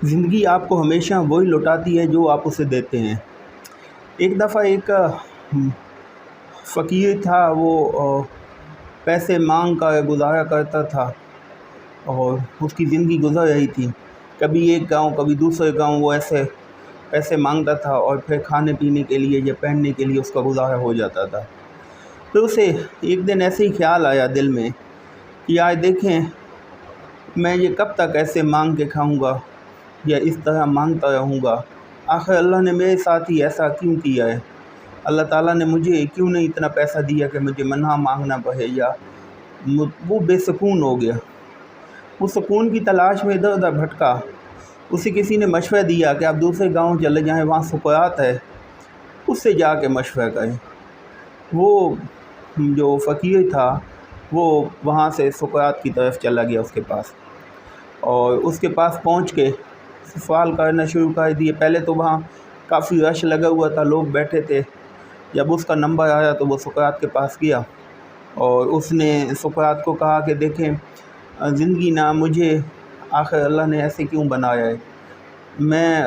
زندگی آپ کو ہمیشہ وہی لوٹاتی ہے جو آپ اسے دیتے ہیں۔ ایک دفعہ ایک فقیر تھا، وہ پیسے مانگ کر گزارا کرتا تھا اور اس کی زندگی گزر رہی تھی۔ کبھی ایک گاؤں کبھی دوسرے گاؤں وہ ایسے پیسے مانگتا تھا اور پھر کھانے پینے کے لیے یا پہننے کے لیے اس کا گزارا ہو جاتا تھا۔ پھر اسے ایک دن ایسے ہی خیال آیا دل میں کہ آج دیکھیں میں یہ کب تک ایسے مانگ کے کھاؤں گا یا اس طرح مانگتا رہوں گا، آخر اللہ نے میرے ساتھ ہی ایسا کیوں کیا ہے؟ اللہ تعالیٰ نے مجھے کیوں نہیں اتنا پیسہ دیا کہ مجھے منہا مانگنا پڑے؟ یا وہ بے سکون ہو گیا، وہ سکون کی تلاش میں ادھر ادھر بھٹکا۔ اسے کسی نے مشورہ دیا کہ آپ دوسرے گاؤں چلے جائیں، وہاں سکرات ہے، اس سے جا کے مشورہ کریں۔ وہ جو فقیر تھا وہ وہاں سے سکرات کی طرف چلا گیا اس کے پاس، اور اس کے پاس پہنچ کے سوال کرنا شروع کر دیے۔ پہلے تو وہاں کافی رش لگا ہوا تھا، لوگ بیٹھے تھے۔ جب اس کا نمبر آیا تو وہ سقراط کے پاس گیا اور اس نے سقراط کو کہا کہ دیکھیں زندگی نہ مجھے آخر اللہ نے ایسے کیوں بنایا ہے؟ میں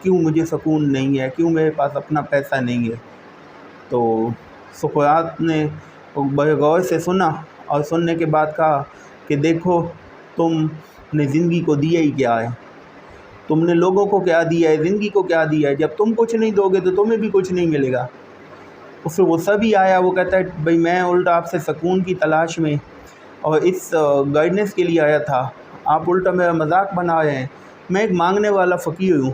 کیوں مجھے سکون نہیں ہے؟ کیوں میرے پاس اپنا پیسہ نہیں ہے؟ تو سقراط نے بڑے غور سے سنا اور سننے کے بعد کہا کہ دیکھو تم نے زندگی کو دیا ہی کیا ہے؟ تم نے لوگوں کو کیا دیا ہے؟ زندگی کو کیا دیا ہے؟ جب تم کچھ نہیں دو گے تو تمہیں بھی کچھ نہیں ملے گا۔ اس سے غصہ بھی آیا، وہ کہتا ہے بھئی میں الٹا آپ سے سکون کی تلاش میں اور اس گائیڈنس کے لیے آیا تھا، آپ الٹا میرا مذاق بنا رہے ہیں۔ میں ایک مانگنے والا فقیر ہوں،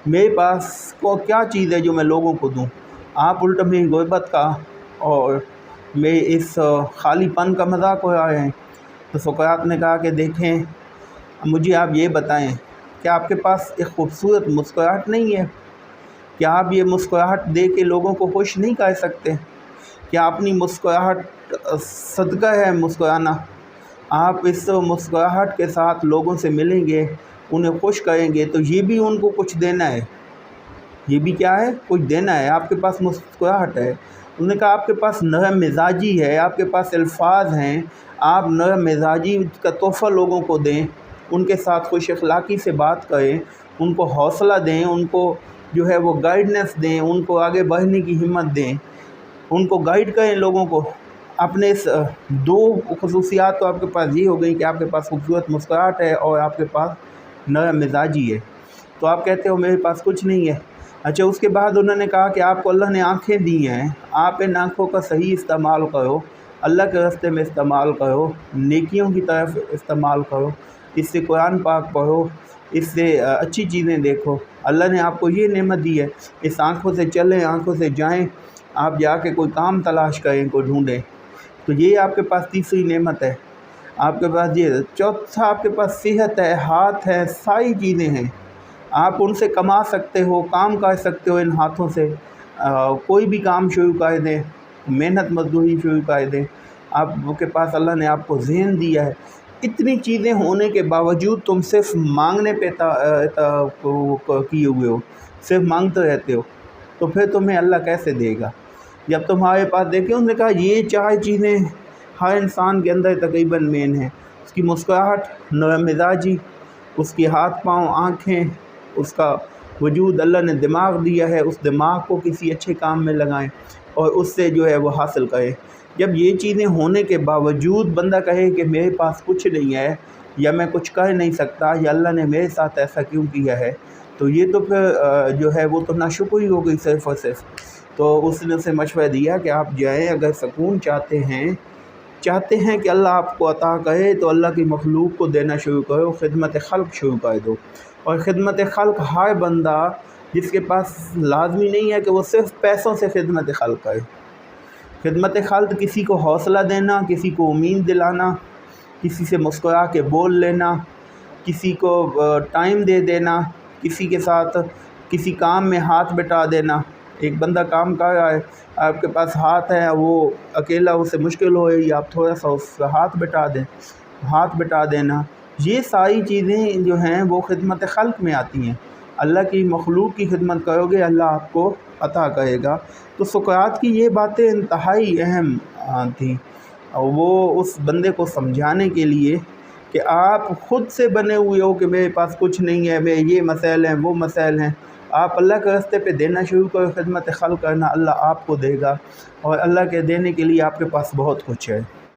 میرے پاس کو کیا چیز ہے جو میں لوگوں کو دوں؟ آپ الٹا میری غربت کا اور میرے اس خالی پن کا مذاق اڑا رہے ہیں۔ تو سقراط نے کہا کہ دیکھیں مجھے آپ یہ بتائیں، کیا آپ کے پاس ایک خوبصورت مسکراہٹ نہیں ہے؟ کیا آپ یہ مسکراہٹ دے کے لوگوں کو خوش نہیں کر سکتے؟ کیا اپنی مسکراہٹ صدقہ ہے مسکرانا؟ آپ اس مسکراہٹ کے ساتھ لوگوں سے ملیں گے، انہیں خوش کریں گے، تو یہ بھی ان کو کچھ دینا ہے۔ یہ بھی کیا ہے؟ کچھ دینا ہے۔ آپ کے پاس مسکراہٹ ہے۔ انہوں نے کہا آپ کے پاس نرم مزاجی ہے، آپ کے پاس الفاظ ہیں، آپ نرم مزاجی کا تحفہ لوگوں کو دیں، ان کے ساتھ خوش اخلاقی سے بات کریں، ان کو حوصلہ دیں، ان کو جو ہے وہ گائیڈنس دیں، ان کو آگے بڑھنے کی ہمت دیں، ان کو گائیڈ کریں لوگوں کو۔ اپنے اس دو خصوصیات تو آپ کے پاس یہ ہو گئی کہ آپ کے پاس خوبصورت مسکراہٹ ہے اور آپ کے پاس نرم مزاجی ہے۔ تو آپ کہتے ہو میرے پاس کچھ نہیں ہے۔ اچھا، اس کے بعد انہوں نے کہا کہ آپ کو اللہ نے آنکھیں دی ہیں، آپ ان آنکھوں کا صحیح استعمال کرو، اللہ کے راستے میں استعمال کرو، نیکیوں کی طرف استعمال کرو، اس سے قرآن پاک پڑھو، اس سے اچھی چیزیں دیکھو۔ اللہ نے آپ کو یہ نعمت دی ہے، اس آنکھوں سے چلیں، آنکھوں سے جائیں، آپ جا کے کوئی کام تلاش کریں، کوئی ڈھونڈیں۔ تو یہ آپ کے پاس تیسری نعمت ہے، آپ کے پاس یہ۔ چوتھا، آپ کے پاس صحت ہے، ہاتھ ہے، ساری چیزیں ہیں، آپ ان سے کما سکتے ہو، کام کر سکتے ہو ان ہاتھوں سے۔ کوئی بھی کام شروع کر دیں، محنت مزدوری شروع کر دیں۔ آپ کے پاس اللہ نے آپ کو ذہن دیا ہے۔ اتنی چیزیں ہونے کے باوجود تم صرف مانگنے پہ کیے ہوئے ہو، صرف مانگتے رہتے ہو، تو پھر تمہیں اللہ کیسے دے گا؟ جب تمہارے پاس دیکھیں، انہوں نے کہا یہ چار چیزیں ہر انسان کے اندر تقریباً مین ہیں، اس کی مسکراہٹ، نرم مزاجی، اس کے ہاتھ پاؤں، آنکھیں، اس کا وجود۔ اللہ نے دماغ دیا ہے، اس دماغ کو کسی اچھے کام میں لگائیں اور اس سے جو ہے وہ حاصل کریں۔ جب یہ چیزیں ہونے کے باوجود بندہ کہے کہ میرے پاس کچھ نہیں ہے یا میں کچھ کر نہیں سکتا یا اللہ نے میرے ساتھ ایسا کیوں کیا ہے، تو یہ تو پھر جو ہے وہ تو ناشکری ہو گئی صرف اور صرف۔ تو اس نے اسے مشورہ دیا کہ آپ جائیں، اگر سکون چاہتے ہیں کہ اللہ آپ کو عطا کرے تو اللہ کی مخلوق کو دینا شروع کرو، خدمت خلق شروع کر دو۔ اور خدمت خلق ہر بندہ جس کے پاس لازمی نہیں ہے کہ وہ صرف پیسوں سے خدمت خلق کرے۔ خدمت خلق کسی کو حوصلہ دینا، کسی کو امید دلانا، کسی سے مسکرا کے بول لینا، کسی کو ٹائم دے دینا، کسی کے ساتھ کسی کام میں ہاتھ بٹا دینا۔ ایک بندہ کام کر رہا ہے، آپ کے پاس ہاتھ ہے، وہ اکیلا اسے مشکل ہو رہی ہے، آپ تھوڑا سا اس کا ہاتھ بٹا دینا۔ یہ ساری چیزیں جو ہیں وہ خدمت خلق میں آتی ہیں۔ اللہ کی مخلوق کی خدمت کرو گے، اللہ آپ کو عطا کرے گا۔ تو سقراط کی یہ باتیں انتہائی اہم تھیں، اور وہ اس بندے کو سمجھانے کے لیے کہ آپ خود سے بنے ہوئے ہو کہ میرے پاس کچھ نہیں ہے، میرے یہ مسائل ہیں وہ مسائل ہیں، آپ اللہ کے راستے پہ دینا شروع کرو، خدمت خلق کرنا، اللہ آپ کو دے گا، اور اللہ کے دینے کے لیے آپ کے پاس بہت کچھ ہے۔